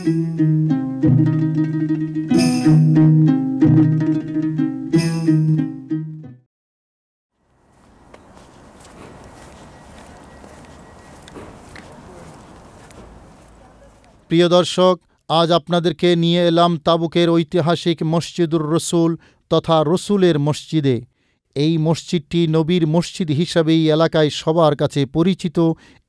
প্রিয় দর্শক, আজ আপনাদেরকে নিয়ে এলাম তাবুকের ঐতিহাসিক মসজিদুর রসুল তথা রসুলের মসজিদে। এই মসজিদটি নবীর মসজিদ হিসাবেই এলাকায় সবার কাছে পরিচিত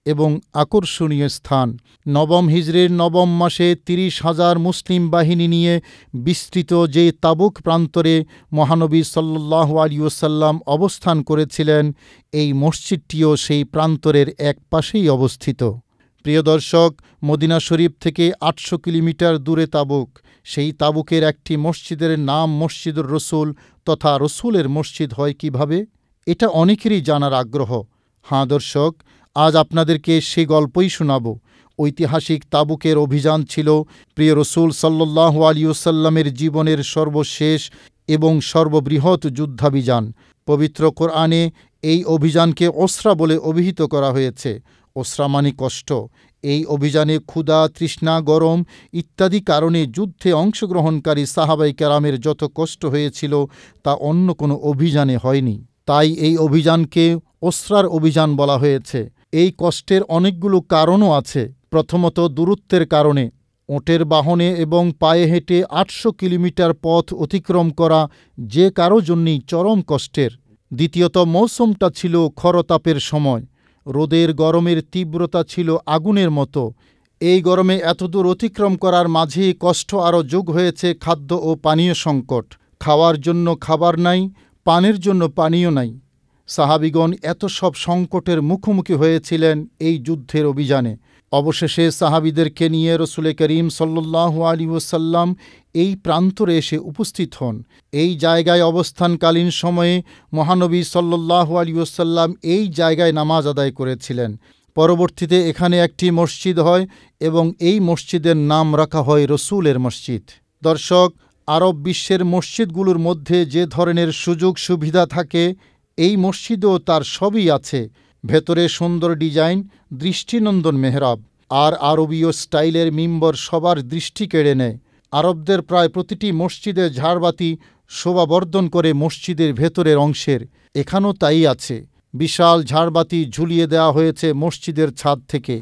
এবং আকর্ষণীয় স্থান। নবম হিজরির নবম মাসে ৩০,০০০ মুসলিম বাহিনী নিয়ে বিস্তৃত যে তাবুক প্রান্তরে মহানবী সাল্লাল্লাহু আলাইহি ওয়াসাল্লাম অবস্থান করেছিলেন, এই মসজিদটিও সেই প্রান্তরের এক পাশেই অবস্থিত। প্রিয় দর্শক, মদিনা শরীফ থেকে ৮০০ কিলোমিটার দূরে তাবুক। সেই তাবুকের একটি মসজিদের নাম মসজিদুর রসুল তথা রসুলের মসজিদ হয় কিভাবে, এটা অনেকেরই জানার আগ্রহ। হ্যাঁ দর্শক, আজ আপনাদেরকে সে গল্পই শোনাব। ঐতিহাসিক তাবুকের অভিযান ছিল প্রিয় রসুল সাল্লাল্লাহু আলাইহি ওয়াসাল্লামের জীবনের সর্বশেষ এবং সর্ববৃহৎ যুদ্ধাভিযান। পবিত্র কোরআনে এই অভিযানকে ওসরা বলে অভিহিত করা হয়েছে। ওসরা মানে কষ্ট। এই অভিযানে ক্ষুধা, তৃষ্ণা, গরম ইত্যাদি কারণে যুদ্ধে অংশগ্রহণকারী সাহাবায়ে কেরামের যত কষ্ট হয়েছিল তা অন্য কোনো অভিযানে হয়নি। তাই এই অভিযানকে ওসরার অভিযান বলা হয়েছে। এই কষ্টের অনেকগুলো কারণও আছে। প্রথমত দূরত্বের কারণে। ওটের বাহনে এবং পায়ে হেঁটে ৮০০ কিলোমিটার পথ অতিক্রম করা যে কারো জন্যই চরম কষ্টের। দ্বিতীয়ত মৌসুমটা ছিল খরতাপের সময়। রোদের গরমের তীব্রতা ছিল আগুনের মতো। এই গরমে এতদূর অতিক্রম করার মাঝে কষ্ট আরও যোগ হয়েছে খাদ্য ও পানীয় সংকট। খাওয়ার জন্য খাবার নাই, পানের জন্য পানীয় নাই। সাহাবিগণ এত সব সংকটের মুখোমুখি হয়েছিলেন এই যুদ্ধের অভিযানে। অবশেষে সাহাবিদেরকে নিয়ে রসুল করিম সাল্লাল্লাহু আলাইহি ওয়াসাল্লাম এই প্রান্তরে এসে উপস্থিত হন। এই জায়গায় অবস্থানকালীন সময়ে মহানবী সাল্লাল্লাহু আলাইহি ওয়াসাল্লাম এই জায়গায় নামাজ আদায় করেছিলেন। পরবর্তীতে এখানে একটি মসজিদ হয় এবং এই মসজিদের নাম রাখা হয় রসুলের মসজিদ। দর্শক, আরব বিশ্বের মসজিদগুলোর মধ্যে যে ধরনের সুযোগ সুবিধা থাকে, এই মসজিদেও তার সবই আছে। ভেতরে সুন্দর ডিজাইন, দৃষ্টিনন্দন মেহরাব আর আরবীয় স্টাইলের মিম্বর সবার দৃষ্টি কেড়ে নেয়। আরবদের প্রায় প্রতিটি মসজিদে ঝাড়বাতি শোভাবর্ধন করে মসজিদের ভেতরের অংশের। এখানেও তাই আছে। বিশাল ঝাড়বাতি ঝুলিয়ে দেওয়া হয়েছে মসজিদের ছাদ থেকে।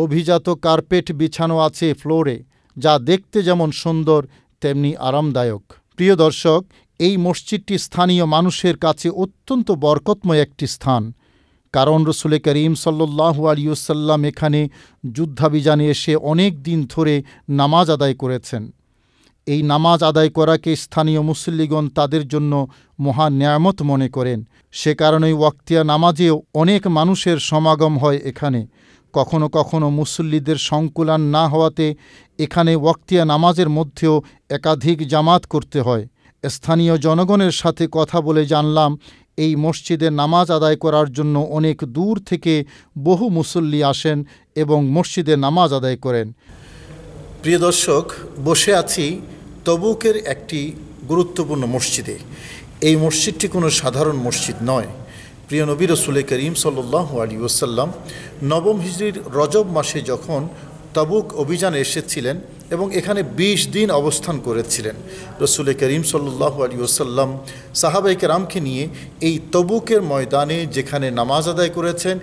অভিজাত কার্পেট বিছানো আছে ফ্লোরে, যা দেখতে যেমন সুন্দর তেমনি আরামদায়ক। প্রিয় দর্শক, এই মসজিদটি স্থানীয় মানুষের কাছে অত্যন্ত বরকতময় একটি স্থান। কারণ রসুল করিম সাল্লাল্লাহু আলাইহি ওয়াসাল্লাম এখানে যুদ্ধাভিযানে এসে অনেক দিন ধরে নামাজ আদায় করেছেন। এই নামাজ আদায় করাকে স্থানীয় মুসল্লিগণ তাদের জন্য মহা নেয়ামত মনে করেন। সে কারণেই ওয়াক্তিয়া নামাজেও অনেক মানুষের সমাগম হয় এখানে। কখনো কখনো মুসল্লিদের সংকুলান না হওয়াতে এখানে ওয়াক্তিয়া নামাজের মধ্যেও একাধিক জামাত করতে হয়। স্থানীয় জনগণের সাথে কথা বলে জানলাম, এই মসজিদে নামাজ আদায় করার জন্য অনেক দূর থেকে বহু মুসল্লি আসেন এবং মসজিদে নামাজ আদায় করেন। প্রিয় দর্শক, বসে আছি তবুকের একটি গুরুত্বপূর্ণ মসজিদে। এই মসজিদটি কোনো সাধারণ মসজিদ নয়। প্রিয় নবী রসুল করিম সাল্লাল্লাহু আলাইহি ওয়াসাল্লাম নবম হিজরির রজব মাসে যখন তাবুক অভিযানে এসেছিলেন এবং এখানে ২০ দিন অবস্থান করেছিলেন, রসুল করিম সাল্লাল্লাহু আলাইহি ওয়াসাল্লাম সাহাবায়ে কেরামকে নিয়ে এই তাবুকের ময়দানে যেখানে নামাজ আদায় করেছেন,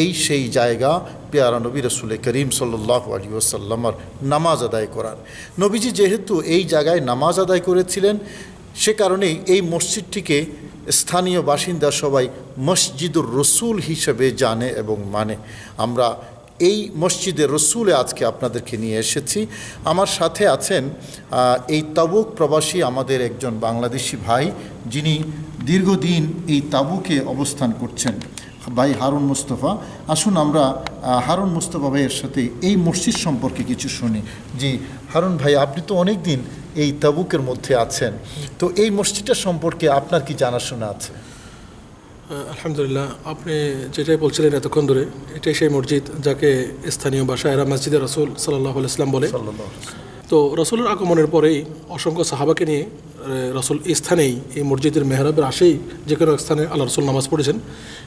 এই সেই জায়গা পেয়ারা নবী রসুল করিম সাল্লাল্লাহু আলাইহি ওয়াসাল্লামের নামাজ আদায় করার। নবীজি যেহেতু এই জায়গায় নামাজ আদায় করেছিলেন, সে কারণেই এই মসজিদটিকে স্থানীয় বাসিন্দা সবাই মসজিদুর রসুল হিসেবে জানে এবং মানে। আমরা এই মসজিদে রসুলে আজকে আপনাদেরকে নিয়ে এসেছি। আমার সাথে আছেন এই তাবুক প্রবাসী আমাদের একজন বাংলাদেশি ভাই, যিনি দীর্ঘদিন এই তাবুকে অবস্থান করছেন, ভাই হারুন মুস্তফা। আসুন আমরা হারুন মুস্তফা ভাইয়ের সাথে এই মসজিদ সম্পর্কে কিছু শুনি। জি হারুন ভাই, আপনি তো অনেক দিন এই তাবুকের মধ্যে আছেন, তো এই মসজিদটা সম্পর্কে আপনার কি জানাশোনা আছে? আলহামদুলিল্লাহ, আপনি যেটাই বলছিলেন এতক্ষণ ধরে, এটাই সেই মসজিদ যাকে স্থানীয় ভাষায় মসজিদে রসুল সাল্লাল্লাহু আলাইহি ওয়াসাল্লাম বলে। তো রসুলের আগমনের পরেই অসংখ্য সাহাবাকে নিয়ে রসুল এই স্থানেই, এই মসজিদের মেহরাবের আশেই যে কোনো স্থানে আল্লাহ রসুল নামাজ পড়েছেন।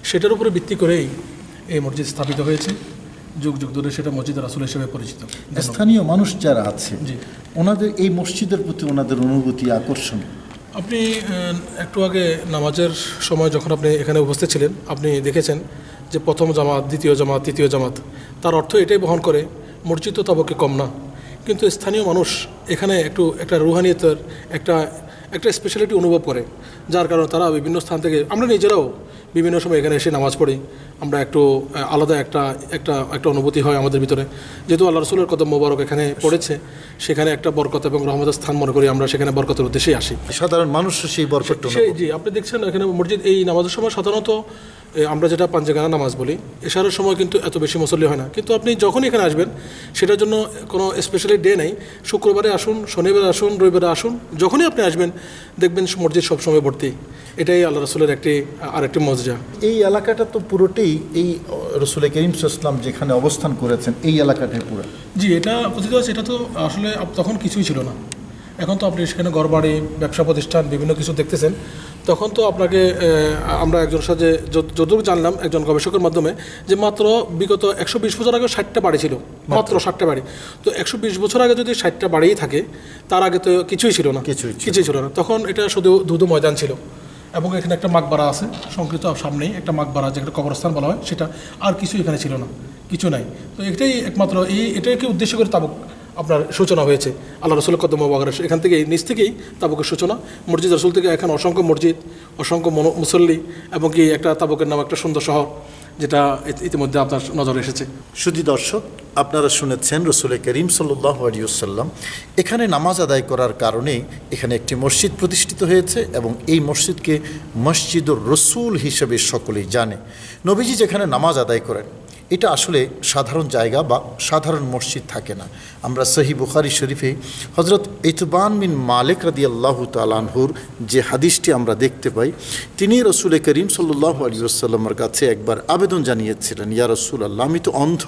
সেটার উপরে ভিত্তি করেই এই মসজিদ স্থাপিত হয়েছে, যুগ যুগ ধরে সেটা মসজিদ রাসূল হিসেবে পরিচিত। স্থানীয় মানুষ যারা আছে জি, ওনাদের এই মসজিদের প্রতি ওনাদের অনুভূতি, আকর্ষণ? আপনি একটু আগে নামাজের সময় যখন আপনি এখানে উপস্থিত ছিলেন, আপনি দেখেছেন যে প্রথম জামাত, দ্বিতীয় জামাত, তৃতীয় জামাত, তার অর্থ এটাই বহন করে মসজিদ তো তাবকে কম না, কিন্তু স্থানীয় মানুষ এখানে একটা রুহানিয়তের একটা স্পেশালিটি অনুভব করে, যার কারণে তারা বিভিন্ন স্থান থেকে, আমরা নিজেরাও বিভিন্ন সময় এখানে এসে নামাজ পড়ি, আমরা একটু আলাদা একটা অনুভূতি হয় আমাদের ভিতরে, যেহেতু আল্লাহ রসুলের কদম মোবারক এখানে পড়েছে, সেখানে একটা বরকত এবং রহমতের স্থান মনে করি আমরা, সেখানে বরকতের উদ্দেশ্যেই আসি। সাধারণ মানুষ সেই বরকতটা জি, আপনি দেখছেন এখানে মসজিদ এই নামাজের সময় সাধারণত আমরা যেটা পাঞ্জেগানা নামাজ বলি, এশারের সময় কিন্তু এত বেশি মুসল্লি হয় না, কিন্তু আপনি যখনই এখানে আসবেন সেটার জন্য কোনো স্পেশালি ডে নেই, শুক্রবারে আসুন, শনিবারে আসুন, রবিবারে আসুন, যখনই আপনি আসবেন দেখবেন মসজিদ সবসময় ভর্তি। এটাই আল্লাহ রসুলের আরেকটি মজা। এই এলাকাটা তো পুরোটাই এই রসুল করিম সাল্লাল্লাহু আলাইহি ওয়াসাল্লাম যেখানে অবস্থান করেছেন এই এলাকাটাই পুরো। জি, এটা কথিত আছে, এটা তো আসলে তখন কিছুই ছিল না, এখন তো আপনি সেখানে ঘরবাড়ি, ব্যবসা প্রতিষ্ঠান, বিভিন্ন কিছু দেখতেছেন। তখন তো আপনাকে আমরা একজনের সাথে যতটুকু জানলাম একজন গবেষকের মাধ্যমে, যে মাত্র বিগত 120 বছর আগে 60টা বাড়ি ছিল, মাত্র 60টা বাড়ি। তো 120 বছর আগে যদি 60টা বাড়িই থাকে, তার আগে তো কিছুই ছিল না, কিছুই ছিল না। তখন এটা শুধু ধুধু ময়দান ছিল, এবং এখানে একটা মাকবারা আছে সংকৃত সামনেই, একটা মাকবারা যেটা কবরস্থান বলা হয়, সেটা, আর কিছু এখানে ছিল না, কিছু নাই। তো এটাই একমাত্র এটাকে উদ্দেশ্য করে তাবুক আপনার সূচনা হয়েছে, আল্লাহ রসুল কদম মোবারক এখান থেকেই, নিচ থেকেই তাবুকের সূচনা। মসজিদ রসুল থেকে এখন অসংখ্য মসজিদ, অসংখ্য মুসল্লি, এবং কি একটা তাবুকের নাম একটা সুন্দর শহর, যেটা ইতিমধ্যে আপনার নজরে এসেছে। শুধু দর্শক, আপনারা শুনেছেন রসুল করিম সাল্লাল্লাহু আলাইহি ওয়াসাল্লাম এখানে নামাজ আদায় করার কারণে এখানে একটি মসজিদ প্রতিষ্ঠিত হয়েছে, এবং এই মসজিদকে মসজিদুর রসুল হিসেবে সকলেই জানে। নবীজি যেখানে নামাজ আদায় করেন এটা আসলে সাধারণ জায়গা বা সাধারণ মসজিদ থাকে না। আমরা সহিহ বুখারী শরীফে হযরত ইতবান বিন মালিক রাদিয়াল্লাহু তাআলা আনহুর যে হাদিসটি আমরা দেখতে পাই, তিনি রসুল করিম সাল্লাল্লাহু আলাইহি ওয়াসাল্লামের কাছে একবার আবেদন জানিয়েছিলেন, ইয়া রাসূলুল্লাহ, আমি তো অন্ধ,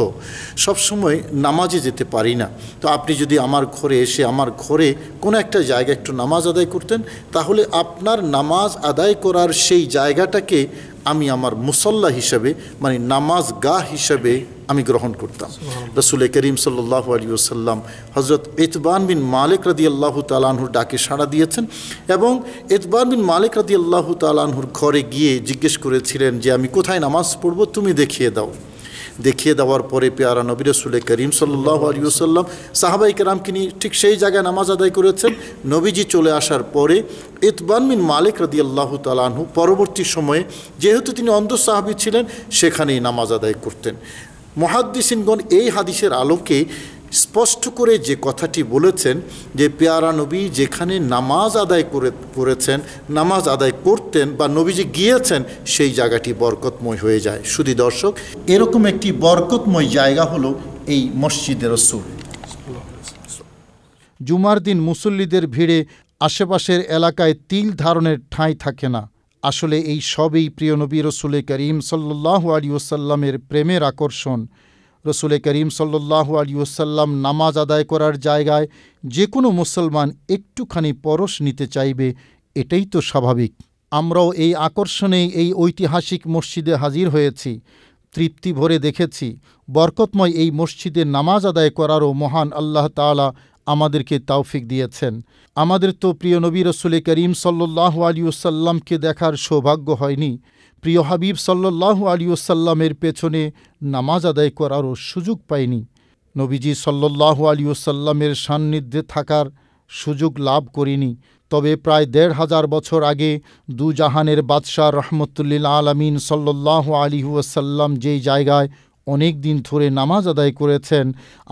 সবসময় নামাজে যেতে পারি না, তো আপনি যদি আমার ঘরে এসে আমার ঘরে কোনো একটা জায়গায় একটু নামাজ আদায় করতেন, তাহলে আপনার নামাজ আদায় করার সেই জায়গাটাকে আমি আমার মুসল্লা হিসাবে, মানে নামাজ গাহ হিসাবে আমি গ্রহণ করতাম। রসুল করিম সাল্লাল্লাহু আলাইহি ওয়াসাল্লাম হযরত ইতবান বিন মালিক রাদিয়াল্লাহু তাআলা আনহুর ডাকে সাড়া দিয়েছেন, এবং ইতবান বিন মালিক রাদিয়াল্লাহু তাআলা আনহুর ঘরে গিয়ে জিজ্ঞেস করেছিলেন যে আমি কোথায় নামাজ পড়ব, তুমি দেখিয়ে দাও। দেখিয়ে দেওয়ার পরে পেয়ারা নবী রসুল করিম সাল্লাল্লাহু আলাইহি ওয়াসাল্লাম সাহাবাই কেরামকে নিয়ে ঠিক সেই জায়গায় নামাজ আদায় করেছেন। নবীজি চলে আসার পরে ইতবান বিন মালিক রাদিয়াল্লাহু তাআলা আনহু পরবর্তী সময়ে, যেহেতু তিনি অন্ধ সাহাবী ছিলেন, সেখানেই নামাজ আদায় করতেন। মুহাদ্দিসিনগণ এই হাদিসের আলোকে স্পষ্ট করে যে কথাটি বলেছেন যে পেয়ারা নবী যেখানে নামাজ আদায় করেছেন, নামাজ আদায় করতেন বা নবীজি গিয়েছেন, সেই জায়গাটি বরকতময় হয়ে যায়। শুধু দর্শক, এরকম একটি বরকতময় জায়গা হলো এই মসজিদে রসুল। জুমার দিন মুসল্লিদের ভিড়ে আশেপাশের এলাকায় তিল ধারণের ঠাঁই থাকে না। আসলে এই সবই প্রিয় নবী রসুল করিম সাল্লাল্লাহু আলাইহি ওয়াসাল্লামের প্রেমের আকর্ষণ। রসুল করিম সাল্লাল্লাহু আলাইহি ওয়াসাল্লাম নামাজ আদায় করার জায়গায় যে কোনো মুসলমান একটুখানি পরশ নিতে চাইবে, এটাই তো স্বাভাবিক। আমরাও এই আকর্ষণেই এই ঐতিহাসিক মসজিদে হাজির হয়েছি, তৃপ্তি ভরে দেখেছি। বরকতময় এই মসজিদে নামাজ আদায় করারও মহান আল্লাহ তাআলা আমাদেরকে তৌফিক দিয়েছেন। আমাদের তো প্রিয় নবী রসুল করিম সাল্লাল্লাহু আলাইহি ওয়াসাল্লামকে দেখার সৌভাগ্য হয়নি, প্রিয় হাবিব সাল্লাল্লাহু আলাইহি ওয়াসাল্লামের পেছনে নামাজ আদায় করারও সুযোগ পাইনি। নবীজি সাল্লাল্লাহু আলাইহি ওয়াসাল্লামের সান্নিধ্যে থাকার সুযোগ লাভ করিনি। তবে প্রায় ১৫০০ বছর আগে দুজাহানের বাদশাহ রহমতুল্লিল আলামিন সাল্লাল্লাহু আলাইহি ওয়াসাল্লাম যেই জায়গায় অনেক দিন ধরে নামাজ আদায় করেছেন,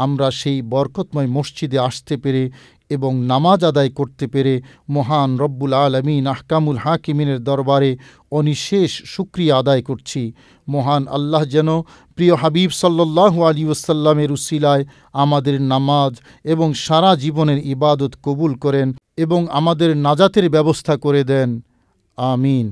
আমরা সেই বরকতময় মসজিদে আসতে পেরে এবং নামাজ আদায় করতে পেরে মহান রব্বুল আলামিন আহকামুল হাকিমিনের দরবারে অনিশেষ শুকরিয়া আদায় করছি। মহান আল্লাহ যেন প্রিয় হাবিব সাল্লাল্লাহু আলাইহি ওয়াসাল্লামের উসিলায় আমাদের নামাজ এবং সারা জীবনের ইবাদত কবুল করেন এবং আমাদের নাজাতের ব্যবস্থা করে দেন। আমিন।